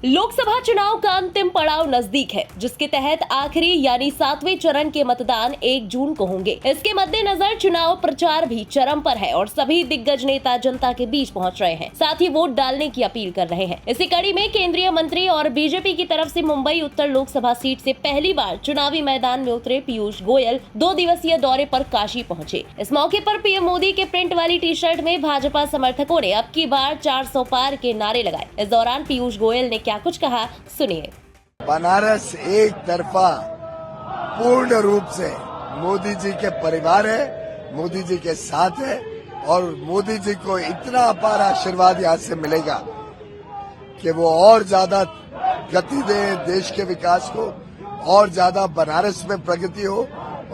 लोकसभा चुनाव का अंतिम पड़ाव नजदीक है, जिसके तहत आखिरी यानी 7वें चरण के मतदान 1 जून को होंगे। इसके मद्देनजर चुनाव प्रचार भी चरम पर है और सभी दिग्गज नेता जनता के बीच पहुंच रहे हैं, साथ ही वोट डालने की अपील कर रहे हैं। इसी कड़ी में केंद्रीय मंत्री और बीजेपी की तरफ से मुंबई उत्तर लोकसभा सीट से पहली बार चुनावी मैदान में उतरे पीयूष गोयल 2 दिवसीय दौरे पर काशी पहुंचे। इस मौके पर पीएम मोदी के प्रिंट वाली टी शर्ट में भाजपा समर्थकों ने अब की बार 400 पार के नारे लगाए। इस दौरान पीयूष गोयल ने क्या कुछ कहा, सुनिए। बनारस एक तरफा पूर्ण रूप से मोदी जी के परिवार है, मोदी जी के साथ है और मोदी जी को इतना अपार आशीर्वाद यहाँ से मिलेगा कि वो और ज्यादा गति दे देश के विकास को, और ज्यादा बनारस में प्रगति हो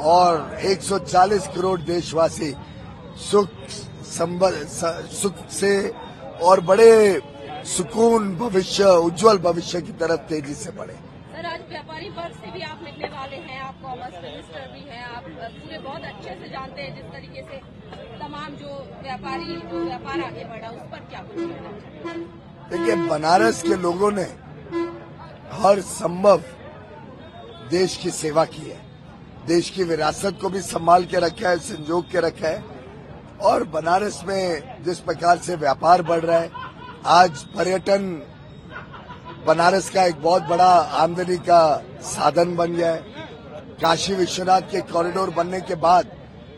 और 140 करोड़ देशवासी सुख से और बड़े सुकून भविष्य, उज्जवल भविष्य की तरफ तेजी से बढ़े। सर, आज व्यापारी वर्ग से भी आप मिलने वाले हैं, आप कॉमर्स मिनिस्टर भी हैं, आप पूरे बहुत अच्छे से जानते हैं जिस तरीके से तमाम जो व्यापार आगे बढ़ा, उस पर क्या कुछ कहना चाहिए? देखिए, बनारस के लोगों ने हर संभव देश की सेवा की है, देश की विरासत को भी संभाल के रखा है, संजोग के रखा है, और बनारस में जिस प्रकार से व्यापार बढ़ रहा है, आज पर्यटन बनारस का एक बहुत बड़ा आमदनी का साधन बन गया है। काशी विश्वनाथ के कॉरिडोर बनने के बाद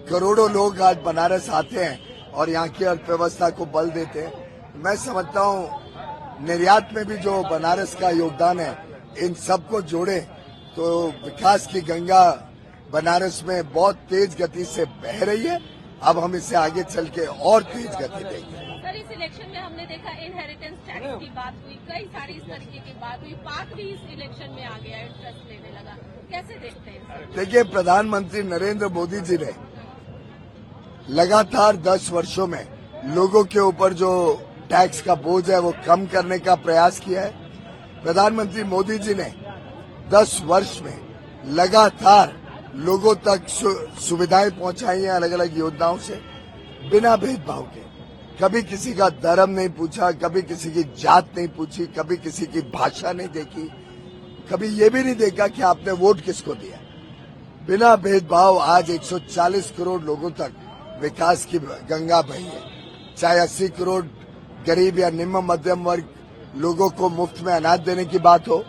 करोड़ों लोग आज बनारस आते हैं और यहाँ की अर्थव्यवस्था को बल देते हैं। मैं समझता हूँ निर्यात में भी जो बनारस का योगदान है, इन सबको जोड़े तो विकास की गंगा बनारस में बहुत तेज गति से बह रही है। अब हम इसे आगे चल के और तेज गति देंगे। सर, इस इलेक्शन में हमने देखा इनहेरिटेंस टैक्स की बात हुई, कई सारी इस तरीके की बात हुई, पाक भी इस इलेक्शन में आ गया, इंटरेस्ट लेने लगा, कैसे देखते हैं? देखिए, प्रधानमंत्री नरेंद्र मोदी जी ने लगातार 10 वर्षों में लोगों के ऊपर जो टैक्स का बोझ है वो कम करने का प्रयास किया है। प्रधानमंत्री मोदी जी ने 10 वर्ष में लगातार लोगों तक सुविधाएं पहुंचाई हैं अलग अलग योजनाओं से, बिना भेदभाव के। कभी किसी का धर्म नहीं पूछा, कभी किसी की जात नहीं पूछी, कभी किसी की भाषा नहीं देखी, कभी ये भी नहीं देखा कि आपने वोट किसको दिया। बिना भेदभाव आज 140 करोड़ लोगों तक विकास की गंगा बही है। चाहे 80 करोड़ गरीब या निम्न मध्यम वर्ग लोगों को मुफ्त में अनाज देने की बात हो,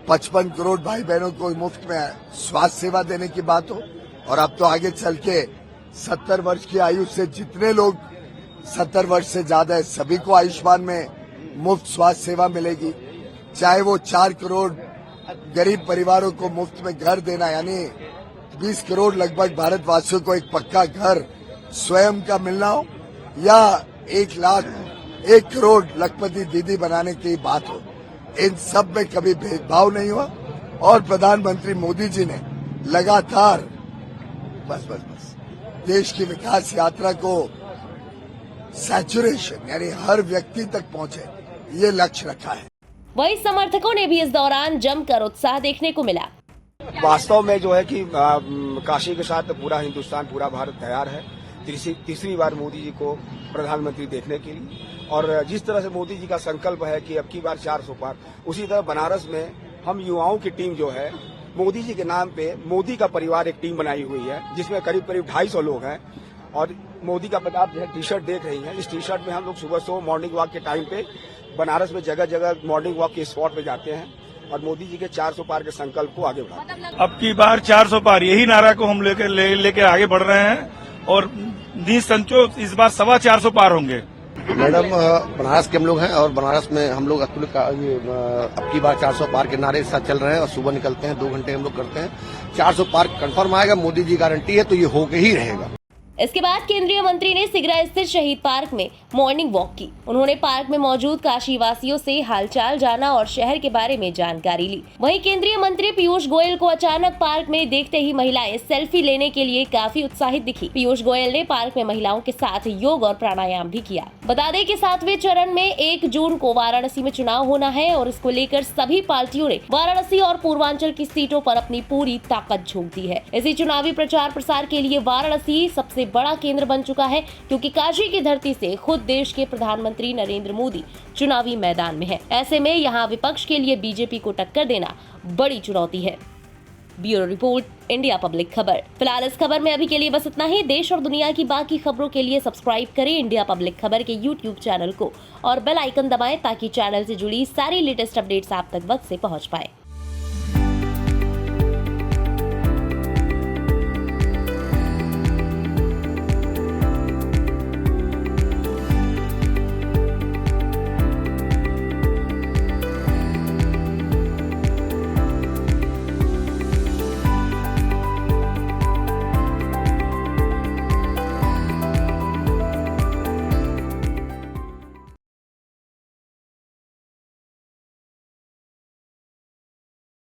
55 करोड़ भाई बहनों को मुफ्त में स्वास्थ्य सेवा देने की बात हो, और अब तो आगे चल के 70 वर्ष की आयु से जितने लोग 70 वर्ष से ज्यादा है, सभी को आयुष्मान में मुफ्त स्वास्थ्य सेवा मिलेगी। चाहे वो 4 करोड़ गरीब परिवारों को मुफ्त में घर देना, यानी 20 करोड़ लगभग भारतवासियों को एक पक्का घर स्वयं का मिलना हो, या 1 करोड़ लखपति दीदी बनाने की बात हो, इन सब में कभी भेदभाव नहीं हुआ। और प्रधानमंत्री मोदी जी ने लगातार बस देश की विकास यात्रा को सैचुरेशन यानी हर व्यक्ति तक पहुंचे, ये लक्ष्य रखा है। वहीं समर्थकों ने भी इस दौरान जमकर उत्साह देखने को मिला। वास्तव में जो है कि काशी के साथ पूरा हिंदुस्तान, पूरा भारत तैयार है तीसरी बार मोदी जी को प्रधानमंत्री देखने के लिए। और जिस तरह से मोदी जी का संकल्प है कि अब की बार 400 पार, उसी तरह बनारस में हम युवाओं की टीम जो है, मोदी जी के नाम पे मोदी का परिवार एक टीम बनाई हुई है, जिसमें करीब 250 लोग हैं। और मोदी का आप जो है टी शर्ट देख रही हैं, इस टी शर्ट में हम लोग सुबह मॉर्निंग वॉक के टाइम पे बनारस में जगह जगह मॉर्निंग वॉक के स्पॉट पे जाते हैं और मोदी जी के 400 पार के संकल्प को आगे बढ़ाते हैं। अब की बार 400 पार, यही नारा को हम लेके आगे बढ़ रहे हैं और निसंचो इस बार 425 पार होंगे। मैडम, बनारस के हम लोग हैं और बनारस में हम लोग अब की बार 400 पार के नारे के साथ चल रहे हैं और सुबह निकलते हैं, 2 घंटे हम लोग करते हैं। 400 पार कंफर्म आएगा, मोदी जी गारंटी है, तो ये होके ही रहेगा। इसके बाद केंद्रीय मंत्री ने सिगरा स्थित शहीद पार्क में मॉर्निंग वॉक की। उन्होंने पार्क में मौजूद काशी वासियों से हालचाल जाना और शहर के बारे में जानकारी ली। वहीं केंद्रीय मंत्री पीयूष गोयल को अचानक पार्क में देखते ही महिलाएं सेल्फी लेने के लिए काफी उत्साहित दिखी। पीयूष गोयल ने पार्क में महिलाओं के साथ योग और प्राणायाम भी किया। बता दें कि 7वें चरण में 1 जून को वाराणसी में चुनाव होना है और इसको लेकर सभी पार्टियों ने वाराणसी और पूर्वांचल की सीटों पर अपनी पूरी ताकत झोंक दी है। इसी चुनावी प्रचार प्रसार के लिए वाराणसी सबसे बड़ा केंद्र बन चुका है, क्योंकि काशी की धरती से खुद देश के प्रधानमंत्री नरेंद्र मोदी चुनावी मैदान में है। ऐसे में यहाँ विपक्ष के लिए बीजेपी को टक्कर देना बड़ी चुनौती है। ब्यूरो रिपोर्ट, इंडिया पब्लिक खबर। फिलहाल इस खबर में अभी के लिए बस इतना ही। देश और दुनिया की बाकी खबरों के लिए सब्सक्राइब करें इंडिया पब्लिक खबर के YouTube चैनल को और बेल आइकन दबाएं ताकि चैनल से जुड़ी सारी लेटेस्ट अपडेट्स आप तक वक्त से पहुंच पाए।